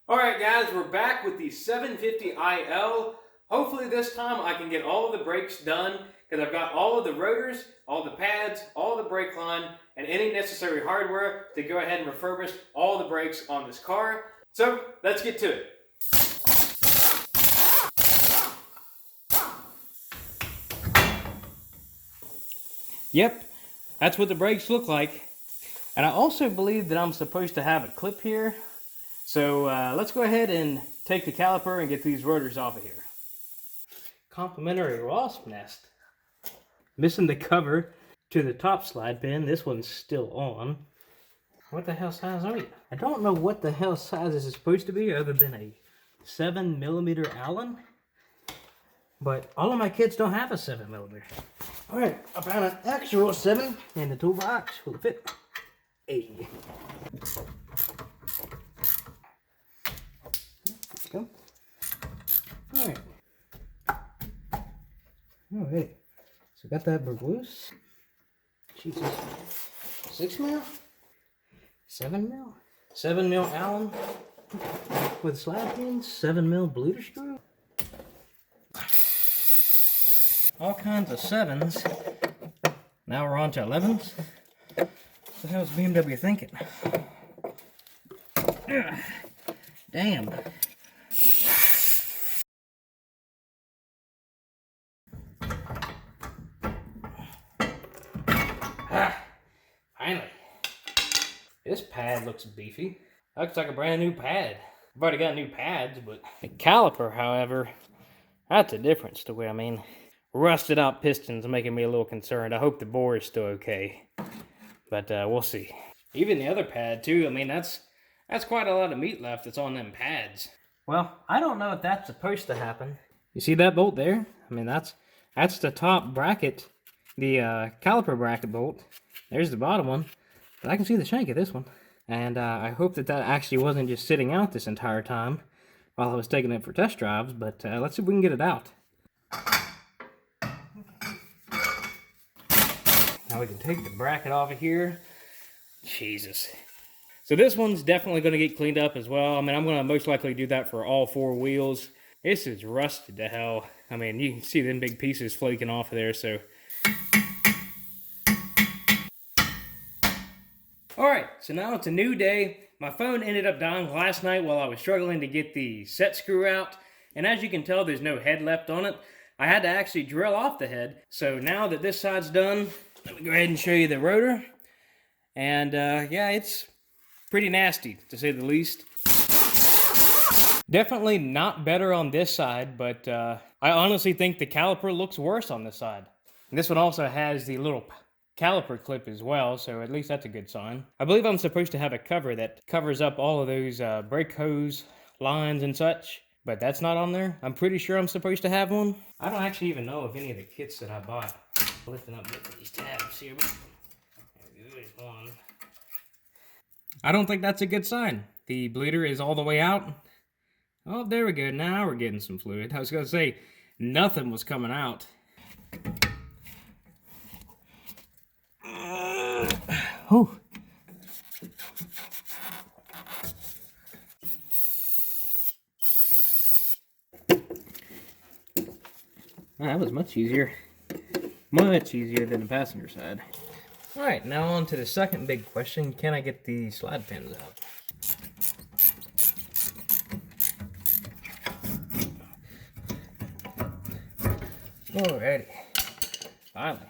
Alright guys, we're back with the 750iL. Hopefully this time I can get all of the brakes done because I've got all of the rotors, all the pads, all the brake line, and any necessary hardware to go ahead and refurbish all the brakes on this car. So let's get to it. Yep, that's what the brakes look like. And I also believe that I'm supposed to have a clip here. So let's go ahead and take the caliper and get these rotors off of here. Complimentary wasp nest. Missing the cover to the top slide pin. This one's still on. What the hell size are you? I don't know what the hell size this is supposed to be other than a 7mm Allen. But all of my kids don't have a 7mm. Alright, I found an actual 7 in the toolbox. Will it fit? Hey. Go. Alright. Alright. So got that broke loose. Jesus. 6mm? 7mm? 7mm Allen with slab pins, 7mm bleeder screw. All kinds of 7s. Now we're on to 11s. What the hell is BMW thinking? Ugh. Damn. Finally. This pad looks beefy. Looks like a brand new pad. I've already got new pads, but the caliper, however, that's a different story. I mean, rusted out pistons are making me a little concerned. I hope the bore is still okay, but we'll see. Even the other pad too. I mean, that's quite a lot of meat left that's on them pads. Well, I don't know if that's supposed to happen. You see that bolt there? I mean, that's the top bracket, the caliper bracket bolt. There's the bottom one, but I can see the shank of this one. And I hope that actually wasn't just sitting out this entire time while I was taking it for test drives, but let's see if we can get it out. Now we can take the bracket off of here. Jesus. So this one's definitely going to get cleaned up as well. I mean, I'm going to most likely do that for all 4 wheels. This is rusted to hell. I mean, you can see them big pieces flaking off of there, so. Alright, so now it's a new day. My phone ended up dying last night while I was struggling to get the set screw out. And as you can tell, there's no head left on it. I had to actually drill off the head. So now that this side's done, let me go ahead and show you the rotor. And yeah, it's pretty nasty, to say the least. Definitely not better on this side, but I honestly think the caliper looks worse on this side. And this one also has the little caliper clip as well, so at least that's a good sign. I believe I'm supposed to have a cover that covers up all of those brake hose lines and such, but that's not on there. I'm pretty sure I'm supposed to have one. I don't actually even know if any of the kits that I bought. Lifting up these tabs here, but there's one. I don't think that's a good sign. The bleeder is all the way out. Oh, there we go. Now we're getting some fluid. I was going to say, nothing was coming out. Oh. That was much easier. Much easier than the passenger side. Alright, now on to the second big question. Can I get the slide pins out? Alrighty. Finally.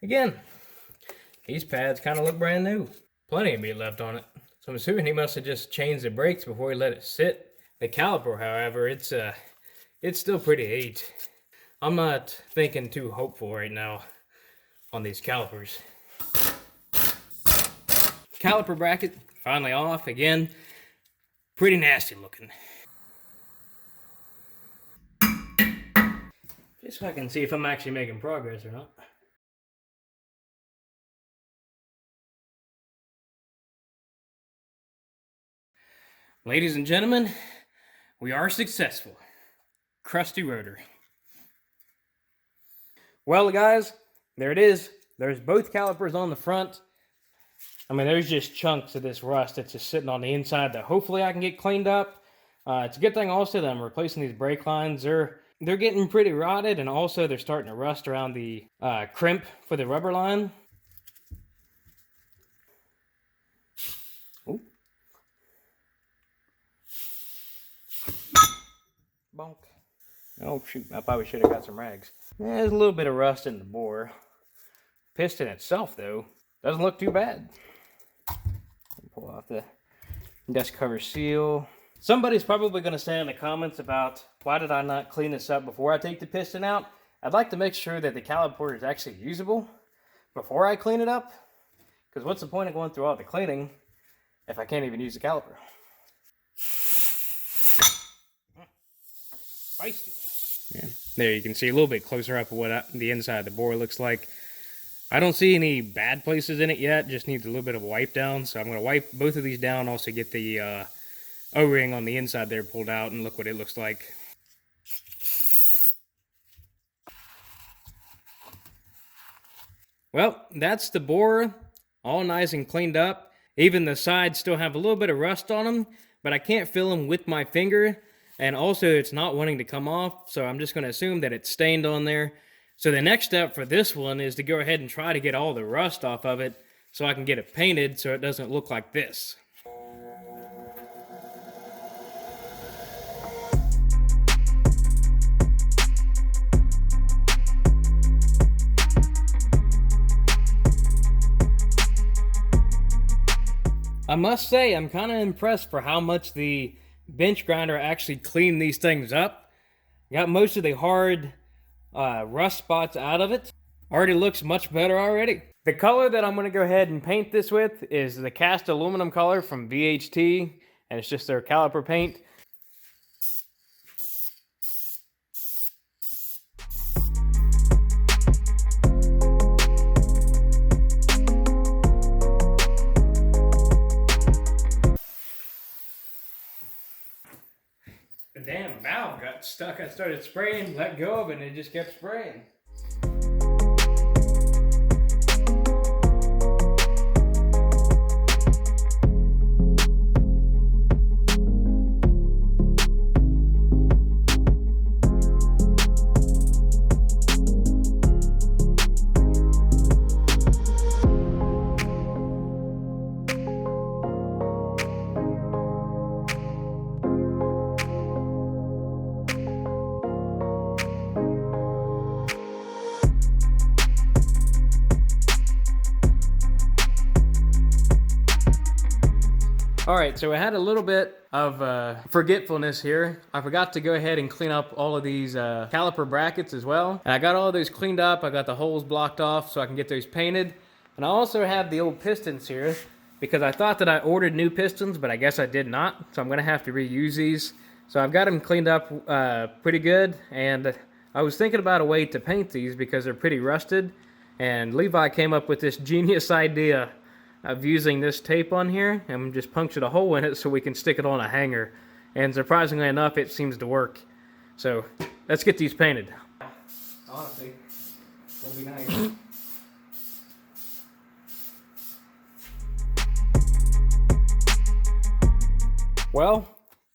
Again, these pads kind of look brand new. Plenty of meat left on it. So I'm assuming he must have just changed the brakes before he let it sit. The caliper, however, it's still pretty aged. I'm not thinking too hopeful right now on these calipers. Caliper bracket finally off again. Pretty nasty looking. Just so I can see if I'm actually making progress or not. Ladies and gentlemen, we are successful. Crusty rotor. Well, guys, there it is. There's both calipers on the front. I mean, there's just chunks of this rust that's just sitting on the inside that hopefully I can get cleaned up. It's a good thing also that I'm replacing these brake lines. They're getting pretty rotted, and also they're starting to rust around the crimp for the rubber line. Ooh. Bonk. Oh shoot, I probably should have got some rags. Yeah, there's a little bit of rust in the bore. Piston itself, though, doesn't look too bad. Pull off the dust cover seal. Somebody's probably going to say in the comments about why did I not clean this up before I take the piston out. I'd like to make sure that the caliper is actually usable before I clean it up. Because what's the point of going through all the cleaning if I can't even use the caliper? Feisty. Yeah. There you can see a little bit closer up of what the inside of the bore looks like. I don't see any bad places in it yet, just needs a little bit of a wipe down. So I'm going to wipe both of these down, also get the O-ring on the inside there pulled out, and look what it looks like. Well, that's the bore, all nice and cleaned up. Even the sides still have a little bit of rust on them, but I can't feel them with my finger. And also it's not wanting to come off, so I'm just going to assume that it's stained on there. So the next step for this one is to go ahead and try to get all the rust off of it so I can get it painted so it doesn't look like this. I must say, I'm kind of impressed for how much the bench grinder actually cleaned these things up. Got most of the hard rust spots out of it. Already looks much better already. The color that I'm going to go ahead and paint this with is the cast aluminum color from VHT, and it's just their caliper paint. The damn valve got stuck. I started spraying, let go of it, and it just kept spraying. Alright, so I had a little bit of forgetfulness here. I forgot to go ahead and clean up all of these caliper brackets as well. And I got all those cleaned up. I got the holes blocked off so I can get those painted. And I also have the old pistons here because I thought that I ordered new pistons, but I guess I did not. So I'm going to have to reuse these. So I've got them cleaned up pretty good. And I was thinking about a way to paint these because they're pretty rusted. And Levi came up with this genius idea of using this tape on here and just punctured a hole in it so we can stick it on a hanger. And surprisingly enough, it seems to work. So let's get these painted. Honestly, it'll be nice. Well,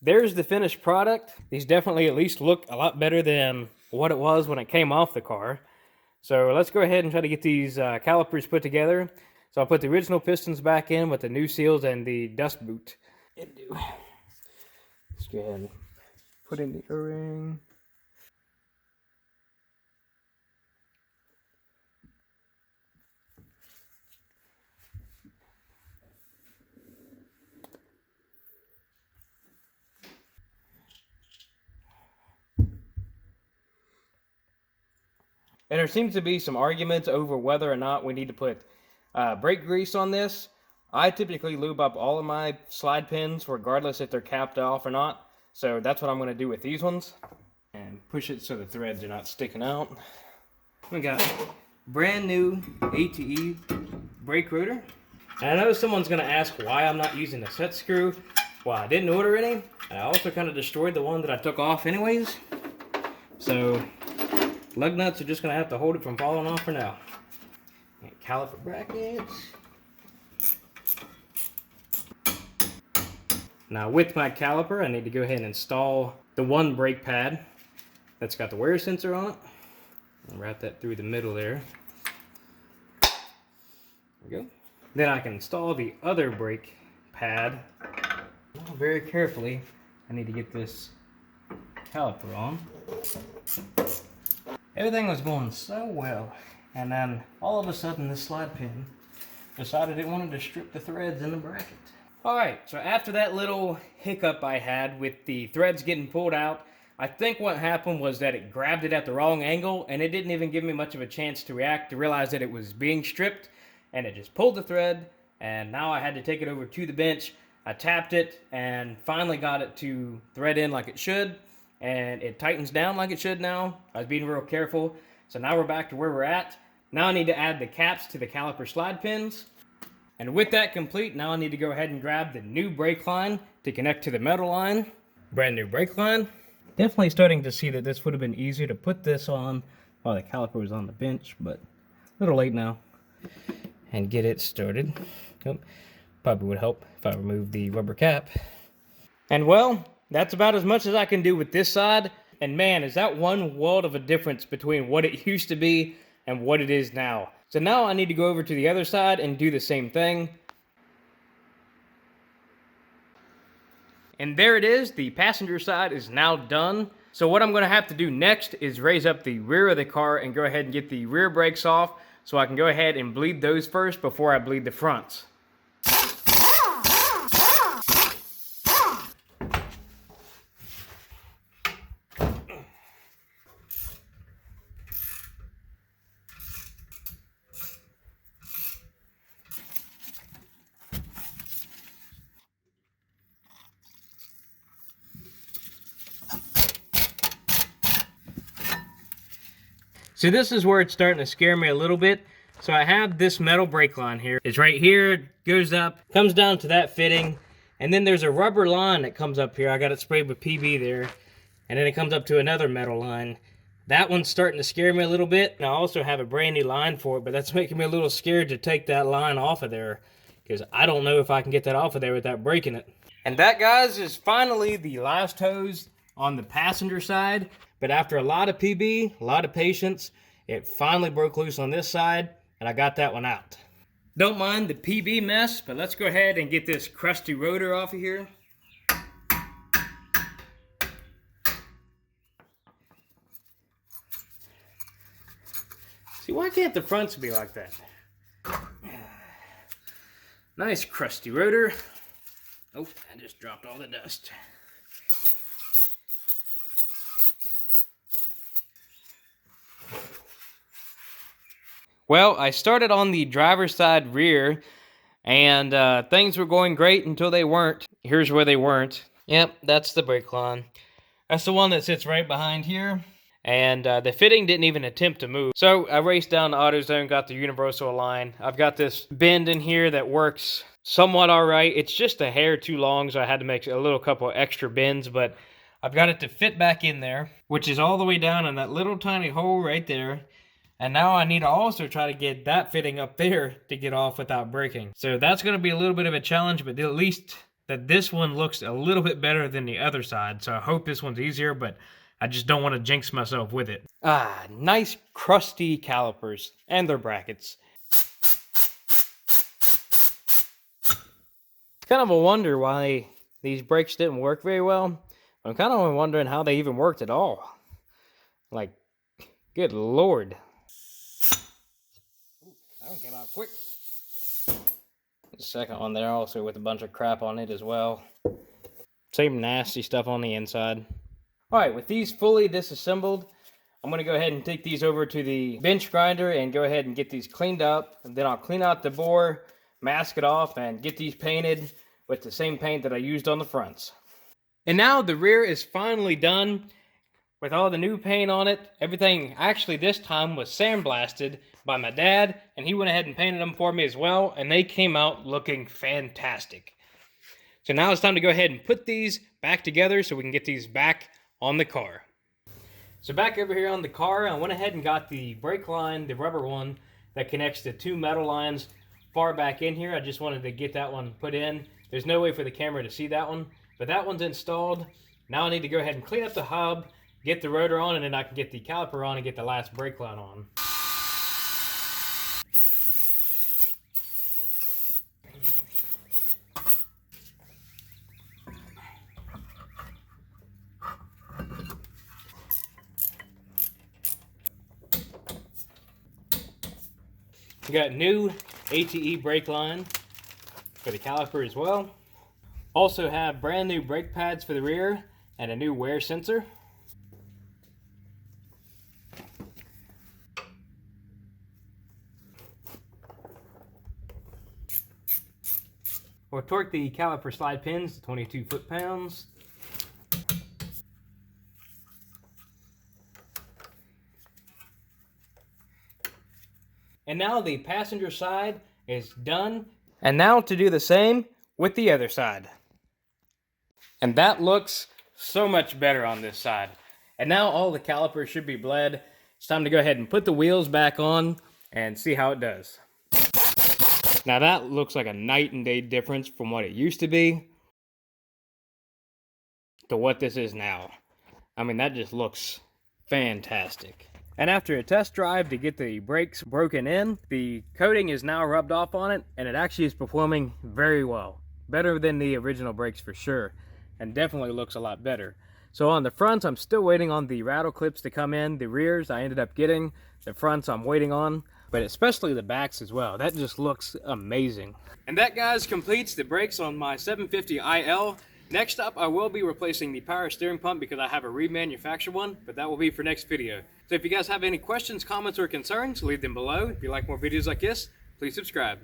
there's the finished product. These definitely at least look a lot better than what it was when it came off the car. So let's go ahead and try to get these calipers put together. So I'll put the original pistons back in with the new seals and the dust boot. Let's go ahead and put in the O-ring. And there seems to be some arguments over whether or not we need to put brake grease on this. I typically lube up all of my slide pins regardless if they're capped off or not. So that's what I'm going to do with these ones. And push it so the threads are not sticking out. We got brand new ATE brake rotor. And I know someone's going to ask why I'm not using a set screw. Well, I didn't order any. And I also kind of destroyed the one that I took off anyways. So lug nuts are just going to have to hold it from falling off for now. And caliper brackets. Now with my caliper, I need to go ahead and install the one brake pad that's got the wear sensor on it. And wrap that through the middle there. There we go. Then I can install the other brake pad. Now, very carefully, I need to get this caliper on. Everything was going so well, and then all of a sudden this slide pin decided it wanted to strip the threads in the bracket. Alright, so after that little hiccup I had with the threads getting pulled out, I think what happened was that it grabbed it at the wrong angle, and it didn't even give me much of a chance to react to realize that it was being stripped, and it just pulled the thread, and now I had to take it over to the bench. I tapped it, and finally got it to thread in like it should, and it tightens down like it should now. I was being real careful, so now we're back to where we're at. Now I need to add the caps to the caliper slide pins, and with that complete, now I need to go ahead and grab the new brake line to connect to the metal line. Brand new brake line. Definitely starting to see that this would have been easier to put this on while the caliper was on the bench, but a little late now. And get it started. Oh, probably would help if I remove the rubber cap. And well, that's about as much as I can do with this side. And man, is that one world of a difference between what it used to be and what it is now. So now I need to go over to the other side and do the same thing. And there it is, the passenger side is now done. So what I'm going to have to do next is raise up the rear of the car and go ahead and get the rear brakes off so I can go ahead and bleed those first before I bleed the fronts. So this is where it's starting to scare me a little bit. So I have this metal brake line here. It's right here, goes up, comes down to that fitting, and then there's a rubber line that comes up here. I got it sprayed with PB there, and then it comes up to another metal line. That one's starting to scare me a little bit, and I also have a brand new line for it, but that's making me a little scared to take that line off of there, because I don't know if I can get that off of there without breaking it. And that, guys, is finally the last hose on the passenger side. But after a lot of PB, a lot of patience, it finally broke loose on this side, and I got that one out. Don't mind the PB mess, but let's go ahead and get this crusty rotor off of here. See, why can't the fronts be like that? Nice crusty rotor. Oh, I just dropped all the dust. Well, I started on the driver's side rear, and things were going great until they weren't. Here's where they weren't. Yep, that's the brake line. That's the one that sits right behind here. And the fitting didn't even attempt to move. So I raced down to AutoZone, got the universal line. I've got this bend in here that works somewhat all right. It's just a hair too long, so I had to make a little couple extra bends, but I've got it to fit back in there, which is all the way down in that little tiny hole right there. And now I need to also try to get that fitting up there to get off without breaking. So that's going to be a little bit of a challenge, but at least that this one looks a little bit better than the other side. So I hope this one's easier, but I just don't want to jinx myself with it. Ah, nice crusty calipers and their brackets. It's kind of a wonder why these brakes didn't work very well. I'm kind of wondering how they even worked at all. Like, good Lord. That one came out quick. The second one there also with a bunch of crap on it as well. Same nasty stuff on the inside. Alright, with these fully disassembled, I'm going to go ahead and take these over to the bench grinder and go ahead and get these cleaned up. And then I'll clean out the bore, mask it off, and get these painted with the same paint that I used on the fronts. And now the rear is finally done with all the new paint on it. Everything actually this time was sandblasted by my dad, and he went ahead and painted them for me as well, and they came out looking fantastic. So now it's time to go ahead and put these back together so we can get these back on the car. So back over here on the car, I went ahead and got the brake line, the rubber one, that connects the two metal lines far back in here. I just wanted to get that one put in. There's no way for the camera to see that one, But that one's installed. Now I need to go ahead and clean up the hub, get the rotor on, and then I can get the caliper on and get the last brake line on. We got new ATE brake line for the caliper as well. Also have brand new brake pads for the rear and a new wear sensor. We'll torque the caliper slide pins to 22 foot-pounds. And now the passenger side is done. And now to do the same with the other side. And that looks so much better on this side. And now all the calipers should be bled. It's time to go ahead and put the wheels back on and see how it does. Now that looks like a night and day difference from what it used to be to what this is now. I mean, that just looks fantastic. And after a test drive to get the brakes broken in, the coating is now rubbed off on it, and it actually is performing very well. Better than the original brakes for sure, and definitely looks a lot better. So on the fronts, I'm still waiting on the rattle clips to come in. The rears I ended up getting. The fronts I'm waiting on, but especially the backs as well. That just looks amazing. And that, guys, completes the brakes on my 750iL. Next up, I will be replacing the power steering pump because I have a remanufactured one, but that will be for next video. So if you guys have any questions, comments, or concerns, leave them below. If you like more videos like this, please subscribe.